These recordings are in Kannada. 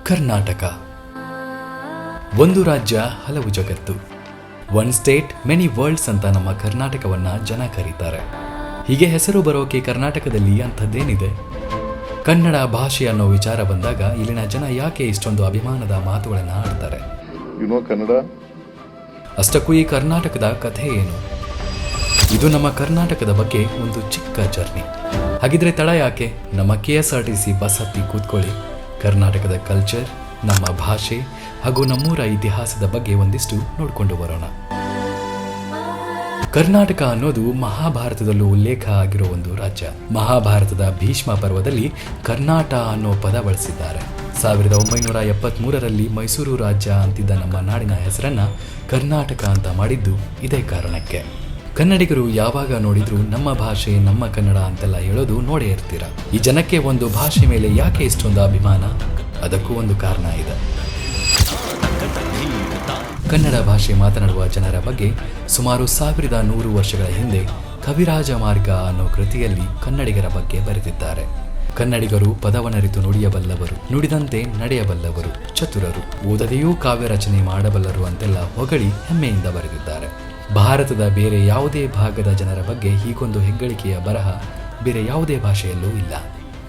ಕರ್ನಾಟಕ ಒಂದು ರಾಜ್ಯ ಹಲವು ಜಗತ್ತು, ಒನ್ ಸ್ಟೇಟ್ ಮೆನಿ ವರ್ಲ್ಡ್ಸ್ ಅಂತ ನಮ್ಮ ಕರ್ನಾಟಕವನ್ನ ಜನ ಕರೀತಾರೆ. ಹೀಗೆ ಹೆಸರು ಬರೋಕೆ ಕರ್ನಾಟಕದಲ್ಲಿ ಅಂಥದ್ದೇನಿದೆ? ಕನ್ನಡ ಭಾಷೆ ಅನ್ನೋ ವಿಚಾರ ಬಂದಾಗ ಇಲ್ಲಿನ ಜನ ಯಾಕೆ ಇಷ್ಟೊಂದು ಅಭಿಮಾನದ ಮಾತುಗಳನ್ನ ಆಡ್ತಾರೆ? ಕನ್ನಡ ಅಷ್ಟಕ್ಕೂ ಈ ಕರ್ನಾಟಕದ ಕಥೆ ಏನು? ಇದು ನಮ್ಮ ಕರ್ನಾಟಕದ ಬಗ್ಗೆ ಒಂದು ಚಿಕ್ಕ ಜರ್ನಿ. ಹಾಗಿದ್ರೆ ತಡ ಯಾಕೆ? ನಮ್ಮ KSRTC ಬಸ್ ಹತ್ತಿ ಕೂತ್ಕೊಳ್ಳಿ. ಕರ್ನಾಟಕದ ಕಲ್ಚರ್, ನಮ್ಮ ಭಾಷೆ ಹಾಗೂ ನಮ್ಮೂರ ಇತಿಹಾಸದ ಬಗ್ಗೆ ಒಂದಿಷ್ಟು ನೋಡಿಕೊಂಡು ಬರೋಣ. ಕರ್ನಾಟಕ ಅನ್ನೋದು ಮಹಾಭಾರತದಲ್ಲೂ ಉಲ್ಲೇಖ ಆಗಿರೋ ಒಂದು ರಾಜ್ಯ. ಮಹಾಭಾರತದ ಭೀಷ್ಮ ಪರ್ವದಲ್ಲಿ ಕರ್ನಾಟ ಅನ್ನೋ ಪದ ಬಳಸಿದ್ದಾರೆ. 1973ರಲ್ಲಿ ಮೈಸೂರು ರಾಜ್ಯ ಅಂತಿದ್ದ ನಮ್ಮ ನಾಡಿನ ಹೆಸರನ್ನ ಕರ್ನಾಟಕ ಅಂತ ಮಾಡಿದ್ದು ಇದೇ ಕಾರಣಕ್ಕೆ. ಕನ್ನಡಿಗರು ಯಾವಾಗ ನೋಡಿದ್ರು ನಮ್ಮ ಭಾಷೆ, ನಮ್ಮ ಕನ್ನಡ ಅಂತೆಲ್ಲ ಹೇಳೋದು ನೋಡೇ ಇರ್ತೀರ. ಈ ಜನಕ್ಕೆ ಒಂದು ಭಾಷೆ ಮೇಲೆ ಯಾಕೆ ಇಷ್ಟೊಂದು ಅಭಿಮಾನ? ಅದಕ್ಕೂ ಒಂದು ಕಾರಣ ಇದೆ. ಕನ್ನಡ ಭಾಷೆ ಮಾತನಾಡುವ ಜನರ ಬಗ್ಗೆ ಸುಮಾರು 1100 ವರ್ಷಗಳ ಹಿಂದೆ ಕವಿರಾಜ ಮಾರ್ಗ ಅನ್ನೋ ಕೃತಿಯಲ್ಲಿ ಕನ್ನಡಿಗರ ಬಗ್ಗೆ ಬರೆದಿದ್ದಾರೆ. ಕನ್ನಡಿಗರು ಪದವನ್ನರಿತು ನುಡಿಯಬಲ್ಲವರು, ನುಡಿದಂತೆ ನಡೆಯಬಲ್ಲವರು, ಚತುರರು, ಓದದೆಯೂ ಕಾವ್ಯ ರಚನೆ ಮಾಡಬಲ್ಲರು ಅಂತೆಲ್ಲ ಹೊಗಳಿ ಹೆಮ್ಮೆಯಿಂದ ಬರೆದಿದ್ದಾರೆ. ಭಾರತದ ಬೇರೆ ಯಾವುದೇ ಭಾಗದ ಜನರ ಬಗ್ಗೆ ಹೀಗೊಂದು ಹೆಗ್ಗಳಿಕೆಯ ಬರಹ ಬೇರೆ ಯಾವುದೇ ಭಾಷೆಯಲ್ಲೂ ಇಲ್ಲ.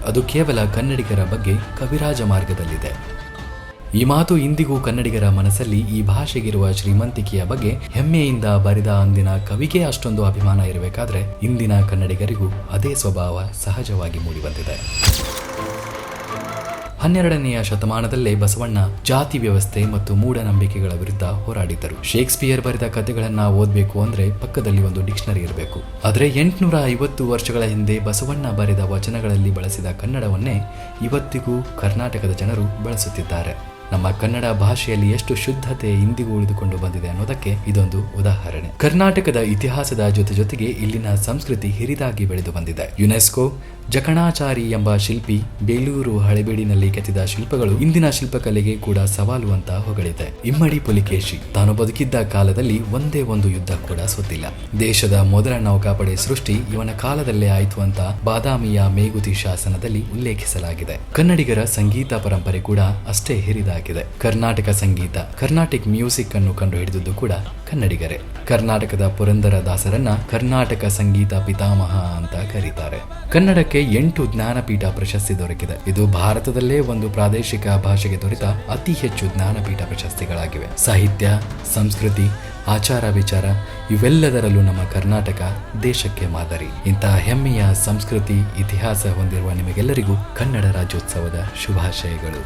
ಅದು ಕೇವಲ ಕನ್ನಡಿಗರ ಬಗ್ಗೆ ಕವಿರಾಜ ಮಾರ್ಗದಲ್ಲಿದೆ. ಈ ಮಾತು ಇಂದಿಗೂ ಕನ್ನಡಿಗರ ಮನಸ್ಸಲ್ಲಿ ಈ ಭಾಷೆಗಿರುವ ಶ್ರೀಮಂತಿಕೆಯ ಬಗ್ಗೆ ಹೆಮ್ಮೆಯಿಂದ ಬರೆದ ಅಂದಿನ ಕವಿಗೆ ಅಷ್ಟೊಂದು ಅಭಿಮಾನ ಇರಬೇಕಾದ್ರೆ ಇಂದಿನ ಕನ್ನಡಿಗರಿಗೂ ಅದೇ ಸ್ವಭಾವ ಸಹಜವಾಗಿ ಮೂಡಿಬಂದಿದೆ. 12ನೆಯ ಶತಮಾನದಲ್ಲೇ ಬಸವಣ್ಣ ಜಾತಿ ವ್ಯವಸ್ಥೆ ಮತ್ತು ಮೂಢನಂಬಿಕೆಗಳ ವಿರುದ್ಧ ಹೋರಾಡಿದ್ದರು. ಶೇಕ್ಸ್ಪಿಯರ್ ಬರೆದ ಕಥೆಗಳನ್ನ ಓದಬೇಕು ಅಂದ್ರೆ ಪಕ್ಕದಲ್ಲಿ ಒಂದು ಡಿಕ್ಷನರಿ ಇರಬೇಕು. ಆದರೆ 850 ವರ್ಷಗಳ ಹಿಂದೆ ಬಸವಣ್ಣ ಬರೆದ ವಚನಗಳಲ್ಲಿ ಬಳಸಿದ ಕನ್ನಡವನ್ನೇ ಇವತ್ತಿಗೂ ಕರ್ನಾಟಕದ ಜನರು ಬಳಸುತ್ತಿದ್ದಾರೆ. ನಮ್ಮ ಕನ್ನಡ ಭಾಷೆಯಲ್ಲಿ ಎಷ್ಟು ಶುದ್ಧತೆ ಇಂದಿಗೂ ಉಳಿದುಕೊಂಡು ಬಂದಿದೆ ಅನ್ನೋದಕ್ಕೆ ಇದೊಂದು ಉದಾಹರಣೆ. ಕರ್ನಾಟಕದ ಇತಿಹಾಸದ ಜೊತೆಗೆ ಇಲ್ಲಿನ ಸಂಸ್ಕೃತಿ ಹಿರಿದಾಗಿ ಬೆಳೆದು ಬಂದಿದೆ. ಯುನೆಸ್ಕೋ ಜಕಣಾಚಾರಿ ಎಂಬ ಶಿಲ್ಪಿ ಬೇಲೂರು ಹಳೆಬೀಡಿನಲ್ಲಿ ಕೆತ್ತಿದ ಶಿಲ್ಪಗಳು ಇಂದಿನ ಶಿಲ್ಪಕಲೆಗೆ ಕೂಡ ಸವಾಲು ಅಂತ ಹೊಗಳಿದೆ. ಇಮ್ಮಡಿ ಪುಲಿಕೇಶಿ ತಾನು ಬದುಕಿದ್ದ ಕಾಲದಲ್ಲಿ ಒಂದೇ ಒಂದು ಯುದ್ಧ ಕೂಡ ಸೋತಿಲ್ಲ. ದೇಶದ ಮೊದಲ ನೌಕಾಪಡೆ ಸೃಷ್ಟಿ ಇವನ ಕಾಲದಲ್ಲೇ ಆಯ್ತು ಅಂತ ಬಾದಾಮಿಯ ಮೇಗುತಿ ಶಾಸನದಲ್ಲಿ ಉಲ್ಲೇಖಿಸಲಾಗಿದೆ. ಕನ್ನಡಿಗರ ಸಂಗೀತ ಪರಂಪರೆ ಕೂಡ ಅಷ್ಟೇ ಹಿರಿದಾಗಿದೆ. ಕರ್ನಾಟಕ ಸಂಗೀತ, ಕರ್ನಾಟಿಕ್ ಮ್ಯೂಸಿಕ್ ಅನ್ನು ಕಂಡು ಹಿಡಿದದ್ದು ಕೂಡ ಕನ್ನಡಿಗರೇ. ಕರ್ನಾಟಕದ ಪುರಂದರ ದಾಸರನ್ನ ಕರ್ನಾಟಕ ಸಂಗೀತ ಪಿತಾಮಹ ಅಂತ ಕರೀತಾರೆ. ಕನ್ನಡಕ್ಕೆ 8 ಜ್ಞಾನಪೀಠ ಪ್ರಶಸ್ತಿ ದೊರಕಿದೆ. ಇದು ಭಾರತದಲ್ಲೇ ಒಂದು ಪ್ರಾದೇಶಿಕ ಭಾಷೆಗೆ ದೊರೆತ ಅತಿ ಹೆಚ್ಚು ಜ್ಞಾನಪೀಠ ಪ್ರಶಸ್ತಿಗಳಾಗಿವೆ. ಸಾಹಿತ್ಯ, ಸಂಸ್ಕೃತಿ, ಆಚಾರ ವಿಚಾರ ಇವೆಲ್ಲದರಲ್ಲೂ ನಮ್ಮ ಕರ್ನಾಟಕ ದೇಶಕ್ಕೆ ಮಾದರಿ. ಇಂತಹ ಹೆಮ್ಮೆಯ ಸಂಸ್ಕೃತಿ, ಇತಿಹಾಸ ಹೊಂದಿರುವ ನಿಮಗೆಲ್ಲರಿಗೂ ಕನ್ನಡ ರಾಜ್ಯೋತ್ಸವದ ಶುಭಾಶಯಗಳು.